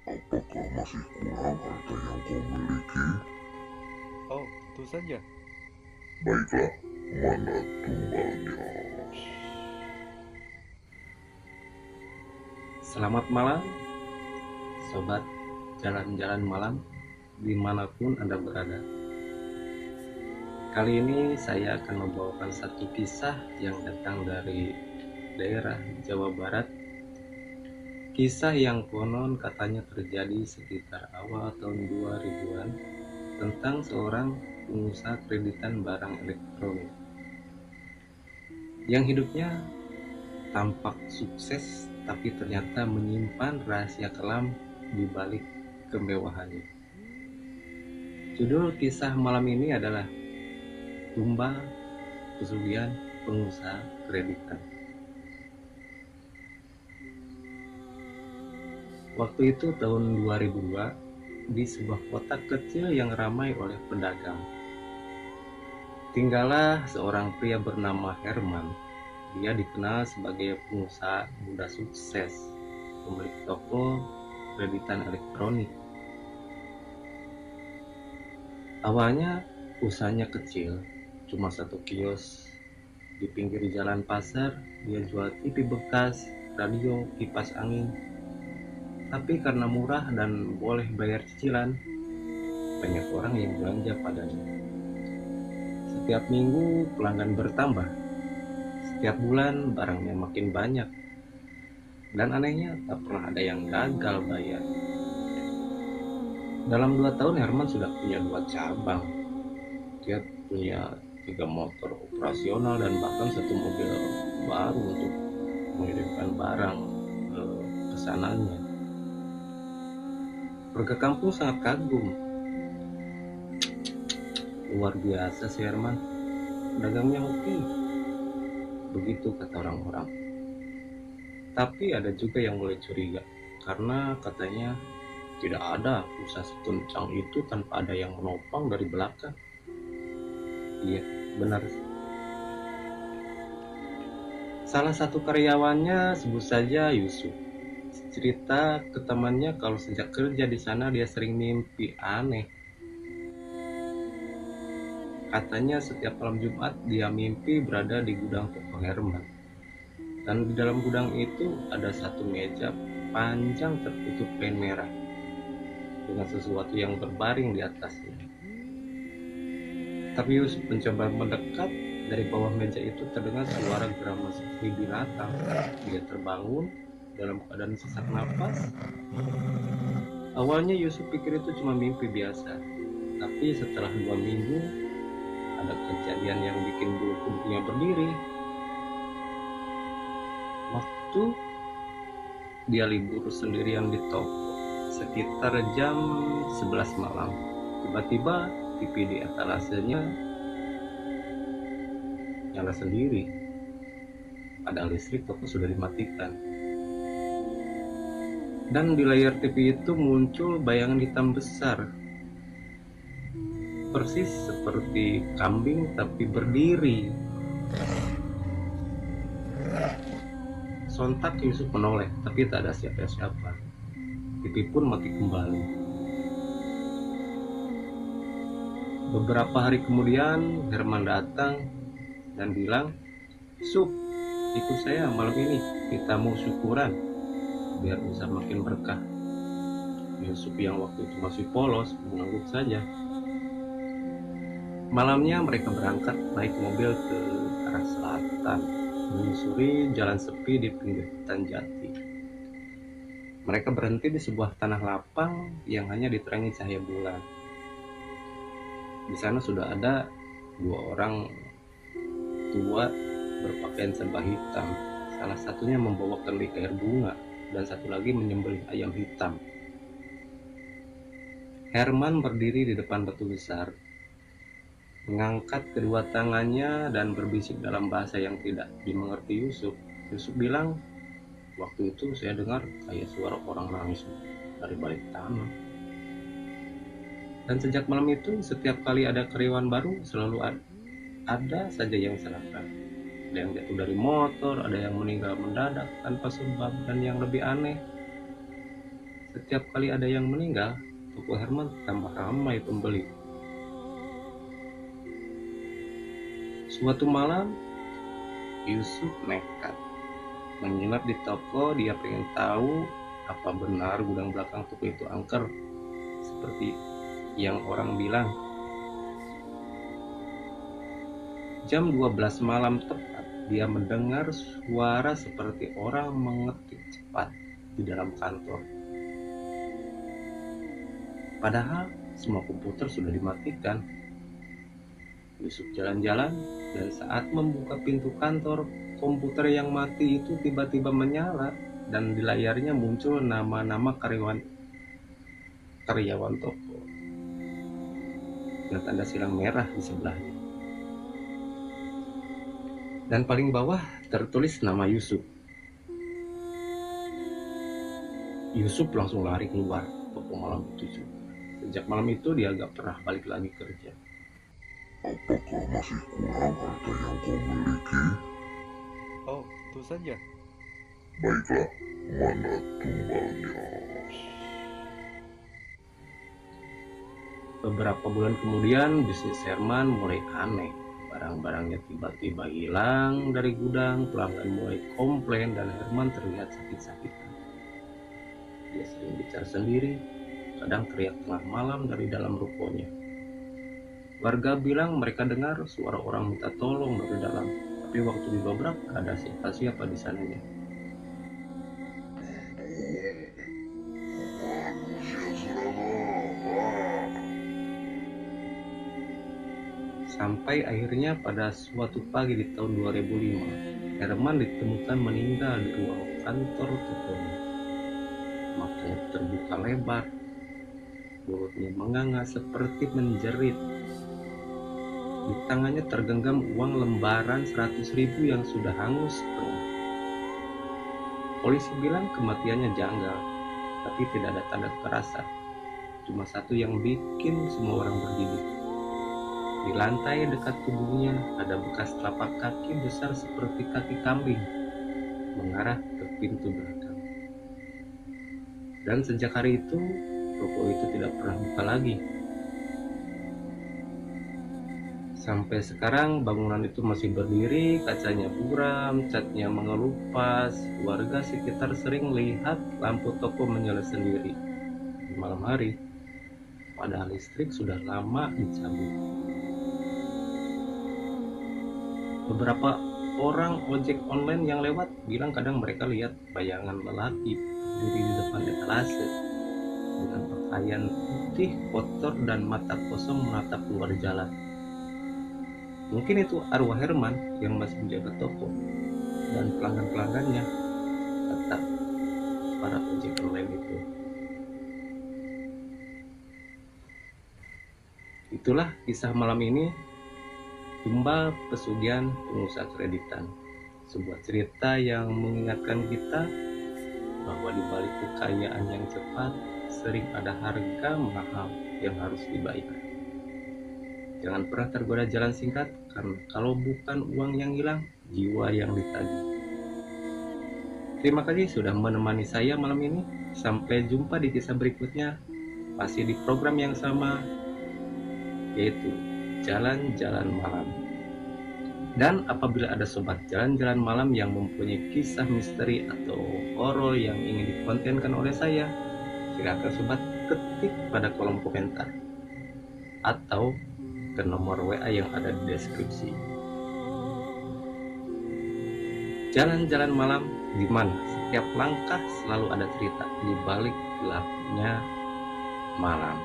Apakah masih kurang harta yang kau miliki? Oh, tentu saja. Baiklah, mana tumbalnya? Selamat malam, sobat jalan-jalan malam dimanapun Anda berada. Kali ini saya akan membawakan satu kisah yang datang dari daerah Jawa Barat. Kisah yang konon katanya terjadi sekitar awal tahun 2000-an tentang seorang pengusaha kreditan barang elektronik yang hidupnya tampak sukses tapi ternyata menyimpan rahasia kelam di balik kemewahannya. Judul kisah malam ini adalah Tumbal Pesugihan Pengusaha Kreditan. Waktu itu tahun 2002 di sebuah kota kecil yang ramai oleh pedagang. Tinggallah seorang pria bernama Herman. Dia dikenal sebagai pengusaha muda sukses, pemilik toko kreditan elektronik. Awalnya usahanya kecil, cuma satu kios di pinggir jalan pasar. Dia jual TV bekas, radio, kipas angin. Tapi karena murah dan boleh bayar cicilan, banyak orang yang belanja padanya. Setiap minggu pelanggan bertambah, setiap bulan barangnya makin banyak, dan anehnya tak pernah ada yang gagal bayar. Dalam 2 tahun Herman sudah punya 2 cabang. Dia punya 3 motor operasional dan bahkan 1 mobil baru untuk mengirimkan barang ke pesanannya. Warga kampung sangat kagum. Luar biasa si Herman, dagangnya oke, begitu kata orang-orang. Tapi ada juga yang mulai curiga, karena katanya tidak ada usaha sekencang itu tanpa ada yang menopang dari belakang. Iya, benar. Salah satu karyawannya sebut saja Yusuf. Cerita ke temannya kalau sejak kerja di sana dia sering mimpi aneh. Katanya setiap malam Jumat dia mimpi berada di gudang toko Herman. Dan di dalam gudang itu ada satu meja panjang tertutup kain merah dengan sesuatu yang berbaring di atasnya. Tapi Yusuf mencoba mendekat. Dari bawah meja itu terdengar suara geramas seperti binatang. Dia terbangun dalam keadaan sesak napas. Awalnya Yusuf pikir itu cuma mimpi biasa. Tapi setelah 2 minggu, ada kejadian yang bikin bulu kuduknya berdiri. Waktu dia libur sendirian di toko, sekitar jam 11 malam, tiba-tiba TV di etalasenya nyala sendiri. Padahal listrik toko sudah dimatikan. Dan di layar TV itu muncul bayangan hitam besar, persis seperti kambing tapi berdiri. Sontak Yusuf menoleh, tapi tak ada siapa-siapa. TV pun mati kembali. Beberapa hari kemudian Herman datang dan bilang, "Sup, ikut saya malam ini, kita mau syukuran biar usaha makin berkah." Yusuf yang waktu itu masih polos mengangguk saja. Malamnya mereka berangkat naik mobil ke arah selatan, menyusuri jalan sepi di pinggir hutan jati. Mereka berhenti di sebuah tanah lapang yang hanya diterangi cahaya bulan. Di sana sudah ada 2 orang tua berpakaian serba hitam. Salah satunya membawa kendi air bunga dan satu lagi menyembelih ayam hitam. Herman berdiri di depan batu besar, mengangkat kedua tangannya dan berbisik dalam bahasa yang tidak dimengerti Yusuf. Yusuf bilang, "Waktu itu saya dengar kayak suara orang nangis dari balik tanah. Dan sejak malam itu, setiap kali ada karyawan baru, selalu ada saja yang celaka. Ada yang jatuh dari motor, ada yang meninggal mendadak tanpa sebab, dan yang lebih aneh, Setiap kali ada yang meninggal, toko Herman tambah ramai pembeli. Suatu malam, Yusuf nekat menginap di toko. Dia pengen tahu apa benar gudang belakang toko itu angker seperti yang orang bilang. Jam 12 malam tepat, dia mendengar suara seperti orang mengetik cepat di dalam kantor. Padahal semua komputer sudah dimatikan. Yusuf jalan-jalan, dan saat membuka pintu kantor, komputer yang mati itu tiba-tiba menyala dan di layarnya muncul nama-nama karyawan toko dan tanda silang merah di sebelahnya. Dan paling bawah tertulis nama Yusuf. Yusuf langsung lari keluar toko malam itu juga. Sejak malam itu dia gak pernah balik lagi kerja. Apakah masih kurang harta yang kau miliki? Oh, tentu saja. Baiklah, mana tumbalnya? Beberapa bulan kemudian, bisnis Herman mulai aneh. Barang-barangnya tiba-tiba hilang dari gudang, pelanggan mulai komplain, dan Herman terlihat sakit-sakitan. Dia sering bicara sendiri, kadang teriak tengah malam dari dalam rukonya. Warga bilang mereka dengar suara orang minta tolong dari dalam, tapi waktu didobrak gak ada siapa-siapa di sananya. Sampai akhirnya pada suatu pagi di tahun 2005, Herman ditemukan meninggal di ruang kantor tokonya. Matanya terbuka lebar, mulutnya menganga seperti menjerit. Di tangannya tergenggam uang lembaran 100.000 yang sudah hangus setengah. Polisi bilang kematiannya janggal, tapi tidak ada tanda kekerasan. Cuma satu yang bikin semua orang berdiri. Di lantai dekat tubuhnya ada bekas telapak kaki besar seperti kaki kambing mengarah ke pintu belakang. Dan sejak hari itu, toko itu tidak pernah buka lagi. Sampai sekarang bangunan itu masih berdiri, kacanya buram, catnya mengelupas. Warga sekitar sering lihat lampu toko menyala sendiri di malam hari, padahal listrik sudah lama dicabut. Beberapa orang ojek online yang lewat bilang kadang mereka lihat bayangan lelaki berdiri di depan etalase dengan pakaian putih kotor dan mata kosong menatap keluar jalan. Mungkin itu arwah Herman yang masih menjaga toko dan pelanggan-pelanggannya, kata para ojek online itu. Itulah kisah malam ini, Tumbal Pesugihan Pengusaha Kreditan. Sebuah cerita yang mengingatkan kita bahwa di balik kekayaan yang cepat sering ada harga mahal yang harus dibayar. Jangan pernah tergoda jalan singkat, karena kalau bukan uang yang hilang, jiwa yang ditagih. Terima kasih sudah menemani saya malam ini. Sampai jumpa di kisah berikutnya, masih di program yang sama, yaitu Jalan-Jalan Malam. Dan apabila ada sobat jalan-jalan malam yang mempunyai kisah misteri atau horor yang ingin dikontenkan oleh saya, silakan sobat ketik pada kolom komentar atau ke nomor WA yang ada di deskripsi. Jalan-jalan malam, di mana setiap langkah selalu ada cerita di balik gelapnya malam.